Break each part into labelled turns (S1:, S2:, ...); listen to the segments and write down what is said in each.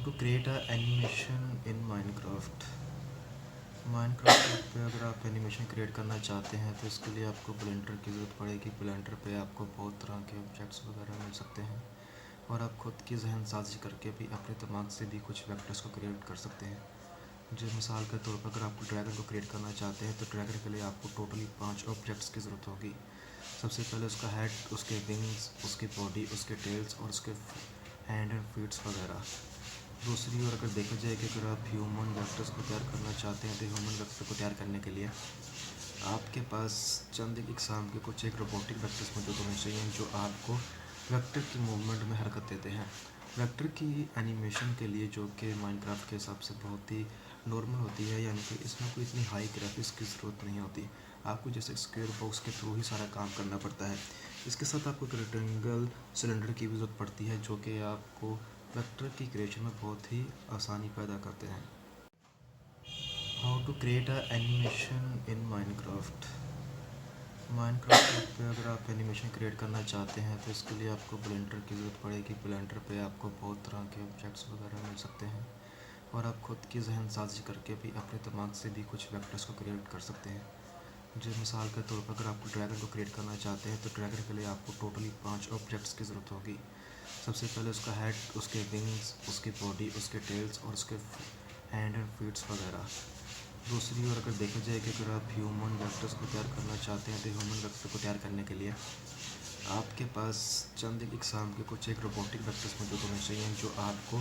S1: How to create a animation in Minecraft. Minecraft पे अगर आप एनिमेशन क्रिएट करना चाहते हैं तो इसके लिए आपको ब्लेंडर की ज़रूरत पड़ेगी। ब्लेंडर पे आपको बहुत तरह के ऑब्जेक्ट्स वगैरह मिल सकते हैं और आप खुद की जहन साजी करके भी अपने दिमाग से भी कुछ वेक्टर्स को क्रिएट कर सकते हैं। जो मिसाल के तौर पर अगर आपको ड्रैगन को क्रिएट करना चाहते हैं तो ड्रैगन के लिए आपको टोटली 5 ऑब्जेक्ट्स की ज़रूरत होगी। सबसे पहले उसका हेड, उसके विंग्स, उसकी बॉडी, उसके टेल्स और उसके हैंड एंड फीट्स वगैरह। दूसरी ओर अगर देखा जाए कि अगर आप ह्यूमन वेक्टर्स को तैयार करना चाहते हैं तो ह्यूमन वेक्टर को तैयार करने के लिए आपके पास चंद इकसाम के कुछ एक रोबोटिक वेक्टर्स मौजूद होने चाहिए जो आपको वेक्टर की मूवमेंट में हरकत देते हैं। वेक्टर की एनिमेशन के लिए जो कि माइनक्राफ्ट के हिसाब से बहुत ही नॉर्मल होती है, यानी कि इसमें कोई इतनी हाई ग्राफिक्स की ज़रूरत नहीं होती। आपको जैसे स्क्वायर बॉक्स के थ्रू ही सारा काम करना पड़ता है। इसके साथ आपको एक रेक्टेंगल सिलेंडर की भी ज़रूरत पड़ती है जो कि आपको वेक्टर की क्रिएशन में बहुत ही आसानी पैदा करते हैं। How to create a animation in Minecraft. Minecraft पे अगर आप एनिमेशन क्रिएट करना चाहते हैं तो इसके लिए आपको ब्लेंडर की ज़रूरत पड़ेगी। ब्लेंडर पे आपको बहुत तरह के ऑब्जेक्ट्स वगैरह मिल सकते हैं और आप खुद की जहन साजी करके भी अपने दिमाग से भी कुछ वेक्टर्स को क्रिएट कर सकते हैं। जो मिसाल के तौर पर अगर आपको ड्रैगन को क्रिएट करना चाहते हैं तो ड्रैगन के लिए आपको टोटली 5 ऑब्जेक्ट्स की ज़रूरत होगी। सबसे पहले उसका हेड, उसके विंग्स, उसकी बॉडी, उसके टेल्स और उसके हैंड एंड फीट्स वगैरह। दूसरी ओर अगर देखा जाए कि अगर आप ह्यूमन वेक्टर्स को तैयार करना चाहते हैं तो ह्यूमन वेक्टर को तैयार करने के लिए आपके पास चंद इकसाम के कुछ एक रोबोटिक वेक्टर्स मौजूद होने चाहिए जो आपको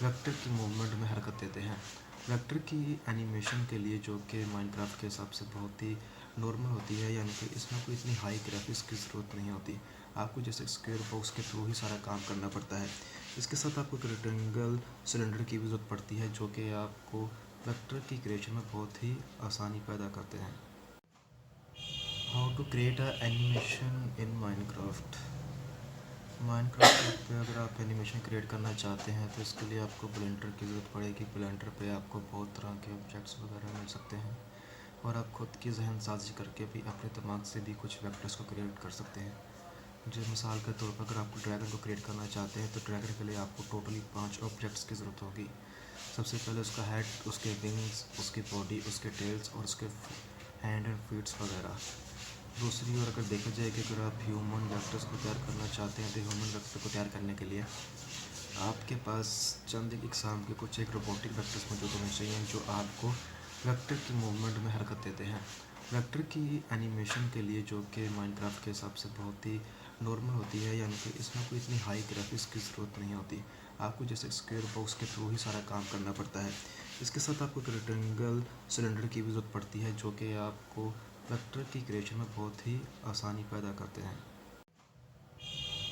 S1: वेक्टर की मूवमेंट में हरकत देते हैं। वेक्टर की एनिमेशन के लिए जो कि माइनक्राफ्ट के हिसाब से बहुत ही नॉर्मल होती है, यानी कि इसमें कोई इतनी हाई ग्राफिक्स की ज़रूरत नहीं होती। आपको जैसे स्क्वायर बॉक्स के थ्रू ही सारा काम करना पड़ता है। इसके साथ आपको एक रेक्टेंगल सिलेंडर की भी ज़रूरत पड़ती है जो कि आपको वेक्टर की क्रिएशन में बहुत ही आसानी पैदा करते हैं। How to create a animation in Minecraft. Minecraft पे अगर आप एनिमेशन क्रिएट करना चाहते हैं तो इसके लिए आपको ब्लेंडर की ज़रूरत पड़ेगी। ब्लेंडर पे आपको बहुत तरह के ऑब्जेक्ट्स वगैरह मिल सकते हैं और आप खुद की जहन साजी करके भी अपने दिमाग से भी कुछ वेक्टर्स को क्रिएट कर सकते हैं। जो मिसाल के तौर पर अगर आपको ड्रैगन को क्रिएट करना चाहते हैं तो ड्रैगन के लिए आपको टोटली 5 ऑब्जेक्ट्स की ज़रूरत होगी। सबसे पहले उसका हेड, उसके विंग्स, उसकी बॉडी, उसके टेल्स और उसके हैंड एंड फीट्स वगैरह। दूसरी ओर अगर देखा जाए कि अगर आप ह्यूमन वेक्टर्स को तैयार करना चाहते हैं तो ह्यूमन वेक्टर को तैयार करने के लिए आपके पास चंद इकसाम के कुछ एक रोबोटिक वेक्टर्स मौजूद होने चाहिए जो आपको वेक्टर की मूवमेंट में हरकत देते हैं। वेक्टर की एनिमेशन के लिए जो कि माइनक्राफ्ट के हिसाब से बहुत ही नॉर्मल होती है, यानी कि इसमें कोई इतनी हाई ग्राफिक्स की ज़रूरत नहीं होती। आपको जैसे स्क्वायर बॉक्स के थ्रू ही सारा काम करना पड़ता है। इसके साथ आपको एक रेक्टेंगल सिलेंडर की भी ज़रूरत पड़ती है जो कि आपको वेक्टर की क्रिएशन में बहुत ही आसानी पैदा करते हैं।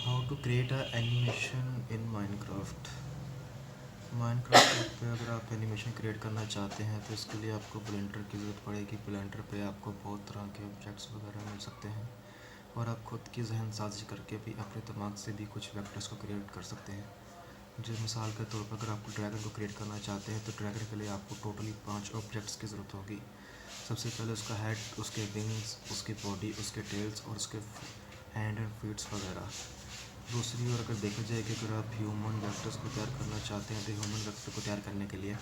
S1: How to create a animation in Minecraft. Minecraft पे अगर आप एनिमेशन क्रिएट करना चाहते हैं तो इसके लिए आपको ब्लेंडर की ज़रूरत पड़ेगी। ब्लेंडर पे आपको बहुत तरह के ऑब्जेक्ट्स वगैरह मिल सकते हैं और आप खुद की जहन साजी करके भी अपने दिमाग से भी कुछ वेक्टर्स को क्रिएट कर सकते हैं। जो मिसाल के तौर पर अगर आपको ड्रैगन को क्रिएट करना चाहते हैं तो ड्रैगन के लिए आपको टोटली 5 ऑब्जेक्ट्स की ज़रूरत होगी। सबसे पहले उसका हेड, उसके विंग्स, उसकी बॉडी, उसके टेल्स और उसके हैंड एंड फीट्स वगैरह। दूसरी ओर अगर देखा जाए कि अगर आप ह्यूमन वेक्टर्स को तैयार करना चाहते हैं तो ह्यूमन वेक्टर को तैयार करने के लिए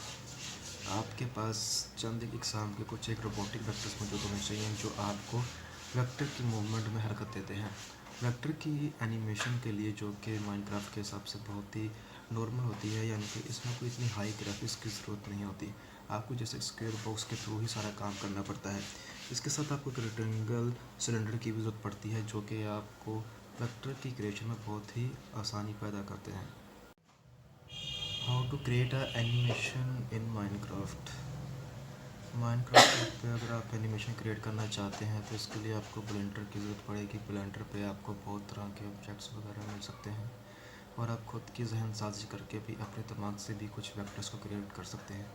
S1: आपके पास चंद इकसाम के कुछ एक रोबोटिक वेक्टर्स मौजूद होने चाहिए जो आपको वेक्टर की मूवमेंट में हरकत देते हैं। वेक्टर की एनिमेशन के लिए जो कि माइनक्राफ्ट के हिसाब से बहुत ही नॉर्मल होती है, यानी कि इसमें कोई इतनी हाई ग्राफिक्स की ज़रूरत नहीं होती। आपको जैसे स्क्वायर बॉक्स के थ्रू ही सारा काम करना पड़ता है। इसके साथ आपको एक रेक्टेंगल सिलेंडर की भी ज़रूरत पड़ती है जो कि आपको वेक्टर की क्रिएशन में बहुत ही आसानी पैदा करते हैं। How to create a animation in Minecraft. Minecraft पे अगर आप एनिमेशन क्रिएट करना चाहते हैं तो इसके लिए आपको ब्लेंडर की ज़रूरत पड़ेगी। ब्लेंडर पे आपको बहुत तरह के ऑब्जेक्ट्स वगैरह मिल सकते हैं और आप खुद की जहन साजी करके भी अपने दिमाग से भी कुछ वेक्टर्स को क्रिएट कर सकते हैं।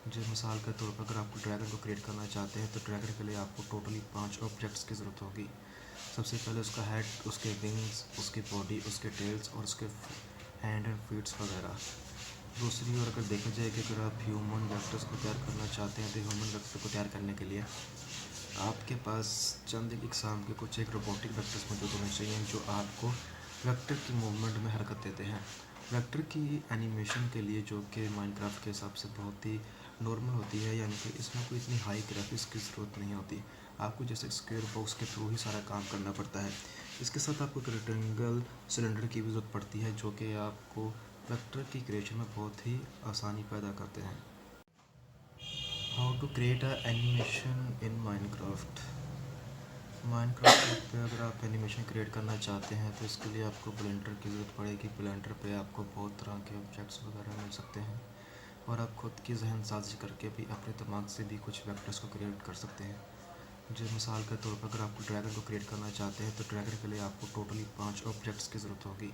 S1: जो मिसाल के तौर पर अगर आपको ड्रैगन को क्रिएट करना चाहते हैं तो ड्रैगन के लिए आपको टोटली 5 ऑब्जेक्ट्स की ज़रूरत होगी। सबसे पहले उसका हेड, उसके विंग्स, उसकी बॉडी, उसके टेल्स और उसके हैंड एंड फीट्स वगैरह। दूसरी ओर अगर देखा जाए कि अगर आप ह्यूमन वेक्टर्स को तैयार करना चाहते हैं तो ह्यूमन वेक्टर को तैयार करने के लिए आपके पास चंद इकसाम के कुछ एक रोबोटिक वेक्टर्स मौजूद होने चाहिए जो आपको वेक्टर की मूवमेंट में हरकत देते हैं। वेक्टर की एनिमेशन के लिए जो कि माइनक्राफ्ट के हिसाब से बहुत ही नॉर्मल होती है, यानी कि इसमें कोई इतनी हाई ग्राफिक्स की ज़रूरत नहीं होती। आपको जैसे स्क्वायर बॉक्स के थ्रू ही सारा काम करना पड़ता है। इसके साथ आपको एक रेक्टेंगल सिलेंडर की भी ज़रूरत पड़ती है, जो कि आपको वेक्टर की क्रिएशन में बहुत ही आसानी पैदा करते हैं। How to create a animation in Minecraft. Minecraft पे अगर आप एनिमेशन क्रिएट करना चाहते हैं तो इसके लिए आपको ब्लेंडर की ज़रूरत पड़ेगी। ब्लेंडर पे आपको बहुत तरह के ऑब्जेक्ट्स वगैरह मिल सकते हैं, और आप खुद की जहन साजी करके भी अपने दिमाग से भी कुछ वेक्टर्स को क्रिएट कर सकते हैं। जो मिसाल के तौर पर अगर आपको ड्रैगन को क्रिएट करना चाहते हैं तो ड्रैगन के लिए आपको टोटली 5 ऑब्जेक्ट्स की ज़रूरत होगी।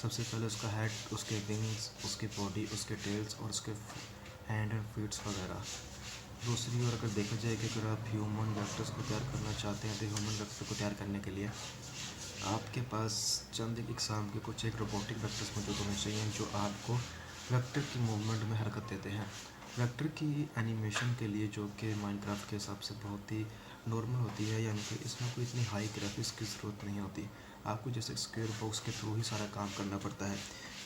S1: सबसे पहले उसका हेड, उसके विंग्स, उसकी बॉडी, उसके टेल्स और उसके हैंड एंड फीट्स वगैरह। दूसरी ओर अगर देखा जाए कि अगर आप ह्यूमन वेक्टर्स को तैयार करना चाहते हैं तो ह्यूमन वेक्टर को तैयार करने के लिए आपके पास चंद एक एग्जाम के कुछ एक रोबोटिक वेक्टर्स मौजूद होने चाहिए, जो आपको वेक्टर की मूवमेंट में हरकत देते हैं। वेक्टर की एनिमेशन के लिए जो कि माइनक्राफ्ट के हिसाब से बहुत ही नॉर्मल होती है, यानी कि इसमें कोई इतनी हाई ग्राफिक्स की ज़रूरत नहीं होती। आपको जैसे स्क्वायर बॉक्स के थ्रू ही सारा काम करना पड़ता है।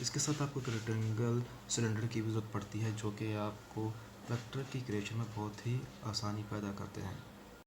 S1: इसके साथ आपको एक रेक्टेंगल सिलेंडर की भी ज़रूरत पड़ती है, जो कि आपको वेक्टर की क्रिएशन में बहुत ही आसानी पैदा करते हैं।